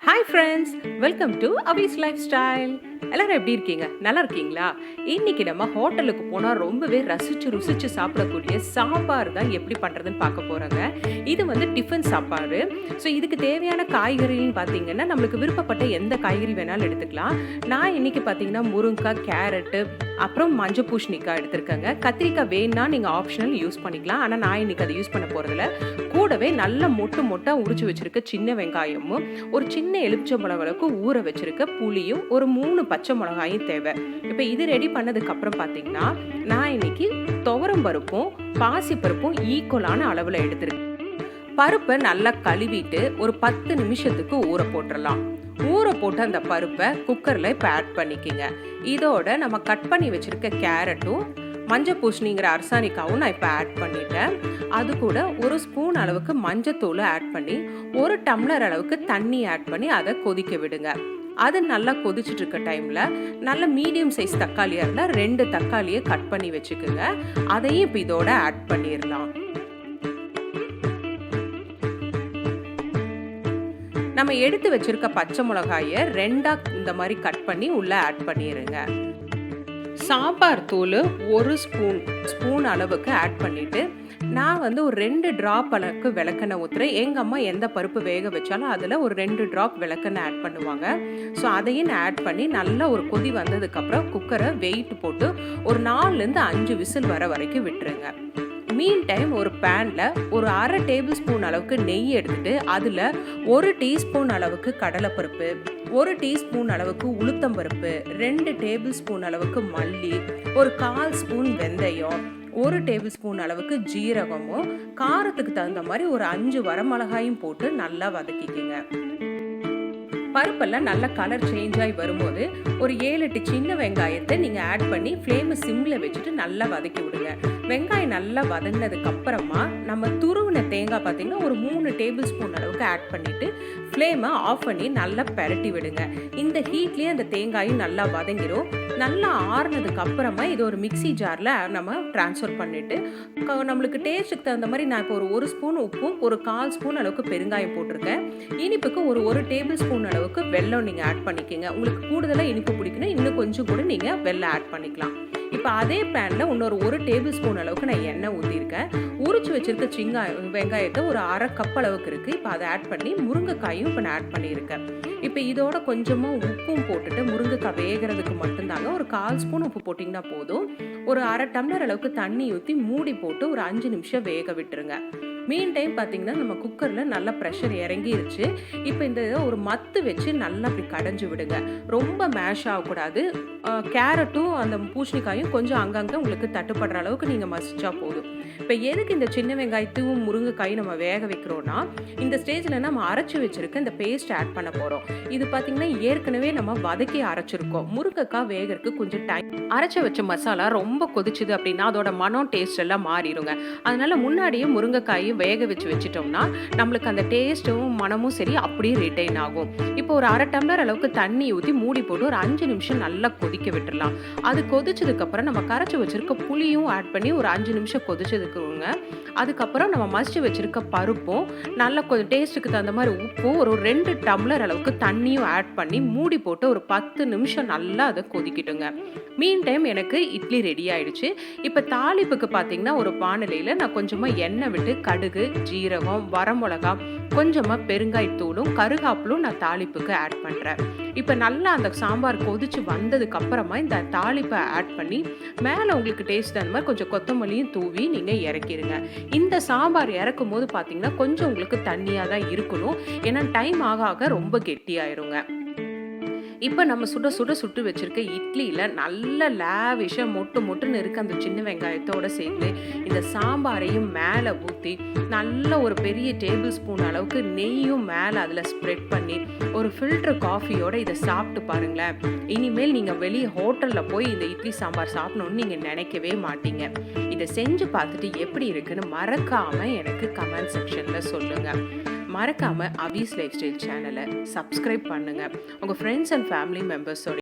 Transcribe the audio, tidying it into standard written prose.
Hi friends, welcome to Avis life style. எல்லாரும் எப்படி இருக்கீங்க? நல்லா இருக்கீங்களா? இன்னைக்கு நம்ம ஹோட்டலுக்கு போனால் ரொம்பவே ரசிச்சு ருசிச்சு சாப்பிடக்கூடிய சாம்பார் தான் எப்படி பண்ணுறதுன்னு பார்க்க போகிறோங்க. இது வந்து டிஃபன் சாப்பாடு. ஸோ இதுக்கு தேவையான காய்கறின்னு பார்த்தீங்கன்னா நம்மளுக்கு விருப்பப்பட்ட எந்த காய்கறி வேணாலும் எடுத்துக்கலாம். நான் இன்னைக்கு பார்த்தீங்கன்னா முருங்கைக்காய், கேரட்டு, அப்புறம் மஞ்சள் பூசணிக்காய் எடுத்திருக்கேங்க. கத்திரிக்காய் வேணுன்னா நீங்கள் ஆப்ஷனல் யூஸ் பண்ணிக்கலாம். ஆனால் நான் இன்னைக்கு அதை யூஸ் பண்ண போகிறதில்ல. கூடவே நல்ல மொட்டாக உரிச்சு வச்சிருக்க சின்ன வெங்காயமும், ஒரு சின்ன எலுமிச்சம்பழம் அளவுக்கு ஊற வச்சிருக்க புளியும், ஒரு 3 பச்சை மிளகாயும் தேவை. இப்போ இது ரெடி பண்ணதுக்கு அப்புறம் பார்த்தீங்கன்னா நான் இன்னைக்கு துவரம் பருப்பும் பாசிப்பருப்பும் ஈக்குவலான அளவில் எடுத்திருக்கேன். பருப்பை நல்லா கழுவிட்டு ஒரு 10 நிமிஷத்துக்கு ஊற போட்டுடலாம். ஊற போட்டு அந்த பருப்பை குக்கரில் இப்போ ஆட் பண்ணிக்கோங்க. இதோட நம்ம கட் பண்ணி வச்சிருக்க கேரட்டும் மஞ்சள் பூசணிங்கிற அரசாணிக்காவும் நான் இப்போ ஆட் பண்ணிட்டேன். அது கூட ஒரு ஸ்பூன் அளவுக்கு மஞ்சத்தூள் ஆட் பண்ணி 1 டம்ளர் அளவுக்கு தண்ணி ஆட் பண்ணி அதை கொதிக்க விடுங்க. அது நல்லா கொதிச்சுட்டு இருக்க டைமில் நல்ல மீடியம் சைஸ் தக்காளியாக இருந்தால் 2 தக்காளியை கட் பண்ணி வச்சுக்கோங்க. அதையும் இப்போ இதோட ஆட் பண்ணிடலாம். நம்ம எடுத்து வச்சிருக்க பச்சை மிளகாயை 2ஆ இந்த மாதிரி கட் பண்ணி உள்ளே ஆட் பண்ணிடுங்க. சாம்பார் தூள் 1 ஸ்பூன் அளவுக்கு ஆட் பண்ணிவிட்டு நான் வந்து ஒரு 2 ட்ராப் அளவுக்கு விளக்கெண்ணெய் ஊற்றுறேன். எங்கள் அம்மா எந்த பருப்பு வேக வச்சாலும் அதில் ஒரு 2 ட்ராப் விளக்கெண்ணெய் ஆட் பண்ணுவாங்க. ஸோ அதையும் நான் ஆட் பண்ணி நல்லா ஒரு கொதி வந்ததுக்கப்புறம் குக்கரை வெயிட் போட்டு ஒரு 4லேருந்து 5 விசில் வர வரைக்கும் விட்டுருங்க. மீன் டைம் ஒரு பேனில் ஒரு 1/2 டேபிள் ஸ்பூன் அளவுக்கு நெய் எடுத்துட்டு அதில் 1 டீஸ்பூன் அளவுக்கு கடலைப்பருப்பு, 1 டீஸ்பூன் அளவுக்கு உளுத்தம்பருப்பு, 2 டேபிள் ஸ்பூன் அளவுக்கு மல்லி, ஒரு 1/4 ஸ்பூன் வெந்தயம், 1 டேபிள் ஸ்பூன் அளவுக்கு ஜீரகமும், காரத்துக்கு தகுந்த மாதிரி ஒரு 5 வரமிளகாயும் போட்டு நல்லா வதக்கிக்கோங்க. பருப்பெல்லாம் நல்லா கலர் சேஞ்ச் ஆகி வரும்போது ஒரு 7-8 சின்ன வெங்காயத்தை நீங்கள் ஆட் பண்ணி ஃப்ளேமை சிம்மில் வச்சுட்டு நல்லா வதக்கி விடுங்க. வெங்காயம் நல்லா வதங்கினதுக்கு அப்புறமா நம்ம துருவின தேங்காய் பார்த்தீங்கன்னா ஒரு 3 டேபிள் ஸ்பூன் அளவுக்கு ஆட் பண்ணிவிட்டு ஃப்ளேமை ஆஃப் பண்ணி நல்லா பெரட்டி விடுங்க. இந்த ஹீட்லேயே அந்த தேங்காயும் நல்லா வதங்கிடும். நல்லா ஆறுனதுக்கு அப்புறமா இது ஒரு மிக்சி ஜாரில் நம்ம ட்ரான்ஸ்ஃபர் பண்ணிவிட்டு நம்மளுக்கு டேஸ்ட்டுக்கு தகுந்த மாதிரி நான் இப்போ ஒரு ஸ்பூன் உப்பும் ஒரு 1/4 ஸ்பூன் அளவுக்கு பெருங்காயம் போட்டிருக்கேன். இனிப்புக்கு ஒரு டேபிள் ஸ்பூன் அளவுக்கு வெல்லம் நீங்கள் ஆட் பண்ணிக்கோங்க. உங்களுக்கு கூடுதலாக இனிப்பு பிடிக்கணும், இன்னும் கொஞ்சம் கூட நீங்கள் வெல்லம் ஆட் பண்ணிக்கலாம். இப்போ அதே பேனில் இன்னொரு 1 டேபிள் ஸ்பூன் அளவுக்கு நான் எண்ணெய் ஊற்றிருக்கேன். உரிச்சு வச்சிருக்க வெங்காயத்தை ஒரு 1/2 கப் அளவுக்கு இருக்குது. இப்போ அதை ஆட் பண்ணி முருங்கைக்காயும் இப்போ நான் ஆட் பண்ணியிருக்கேன். இப்போ இதோட கொஞ்சமாக உப்பும் போட்டுட்டு முருங்கைக்காய் வேகிறதுக்கு மட்டும்தாங்க ஒரு 1/4 ஸ்பூன் உப்பு போட்டிங்கன்னா போதும். ஒரு 1/2 டம்ளர் அளவுக்கு தண்ணி ஊற்றி மூடி போட்டு ஒரு 5 நிமிஷம் வேக விட்டுருங்க. மீன் டைம் பார்த்தீங்கன்னா நம்ம குக்கரில் நல்லா ப்ரெஷர் இறங்கிருச்சு. இப்போ இந்த ஒரு மத்து வச்சு நல்லா அப்படி கடைஞ்சி விடுங்க. ரொம்ப மேஷ் ஆகக்கூடாது. கேரட்டும் அந்த பூசணிக்காயும் கொஞ்சம் அங்கங்கே உங்களுக்கு தட்டுப்படுற அளவுக்கு நீங்கள் மசிச்சா போதும். இப்போ எதுக்கு இந்த சின்ன வெங்காயத்தையும் முருங்கைக்காயும் நம்ம வேக வைக்கிறோன்னா இந்த ஸ்டேஜில் நம்ம அரைச்சி வச்சுருக்க இந்த பேஸ்ட் ஆட் பண்ண போகிறோம். இது பார்த்திங்கன்னா ஏற்கனவே நம்ம வதக்கி அரைச்சிருக்கோம். முருங்கைக்காய் வேகிறதுக்கு கொஞ்சம் டைம். அரைச்சி வச்ச மசாலா ரொம்ப கொதிச்சுது அப்படின்னா அதோட மனம் டேஸ்ட் எல்லாம் மாறிடுங்க. அதனால் முன்னாடியே முருங்கைக்காயும் வேக வச்சுட்டோம்னா நம்மளுக்கு அந்த டேஸ்ட்டும் மனமும் சரி அப்படியே ரிட்டைன் ஆகும். இப்போ ஒரு 1/2 டம்ளர் அளவுக்கு தண்ணி ஊற்றி மூடி போட்டு ஒரு 5 நிமிஷம் நல்லா கொதிக்க விட்டுடலாம். அது கொதிச்சதுக்கப்புறம் நம்ம கரைச்சி வச்சிருக்க புளியும் ஆட் பண்ணி ஒரு 5 நிமிஷம் கொதிச்சதுக்குங்க. அதுக்கப்புறம் நம்ம மசிச்சு வச்சிருக்க பருப்பும் நல்லா கொஞ்சம் டேஸ்ட்டுக்கு தகுந்த மாதிரி உப்பும் ஒரு 2 டம்ளர் அளவுக்கு தண்ணியும் ஆட் பண்ணி மூடி போட்டு ஒரு 10 நிமிஷம் நல்லா அதை கொதிக்கிட்டுங்க. மீன் டைம் எனக்கு இட்லி ரெடி ஆயிடுச்சு. இப்போ தாளிப்புக்கு பார்த்தீங்கன்னா ஒரு வானிலையில் நான் கொஞ்சமாக எண்ணெய் விட்டு கடுகு, ஜீரகம், வரமிளகா, கொஞ்சமாக பெருங்காயத்தூளும் கருகாப்பிலும் நான் தாளிப்புக்கு ஆட் பண்ணுறேன். இப்போ நல்லா அந்த சாம்பார் கொதிச்சு வந்ததுக்கு அப்புறமா இந்த தாளிப்பை ஆட் பண்ணி மேலே உங்களுக்கு டேஸ்ட் அந்த மாதிரி கொஞ்சம் கொத்தமல்லியும் தூவி நீங்கள் இறக்கிடுங்க. இந்த சாம்பார் இறக்கும் போது பார்த்தீங்கன்னா கொஞ்சம் உங்களுக்கு தண்ணியாக தான் இருக்கணும். ஏன்னா டைம் ஆக ஆக ரொம்ப கெட்டியாயிருங்க. இப்போ நம்ம சுட்டு வச்சிருக்க இட்லியில் நல்ல லேவிஷாக மொட்டுன்னு இருக்க அந்த சின்ன வெங்காயத்தோடு சேர்த்து இந்த சாம்பாரையும் மேலே ஊற்றி நல்ல ஒரு பெரிய டேபிள் ஸ்பூன் அளவுக்கு நெய்யும் மேலே அதில் ஸ்ப்ரெட் பண்ணி ஒரு ஃபில்டர் காஃபியோடு இதை சாப்பிட்டு பாருங்களேன். இனிமேல் நீங்கள் வெளியே ஹோட்டலில் போய் இந்த இட்லி சாம்பார் சாப்பிடணுன்னு நீங்கள் நினைக்கவே மாட்டீங்க. இதை செஞ்சு பார்த்துட்டு எப்படி இருக்குன்னு மறக்காமல் எனக்கு கமெண்ட் செக்ஷனில் சொல்லுங்கள். மறக்காமல் அவிஸ் லைஃப் ஸ்டைல் சேனலை சப்ஸ்கிரைப் பண்ணுங்கள். உங்கள் ஃப்ரெண்ட்ஸ் அண்ட் ஃபேமிலி மெம்பர்ஸோட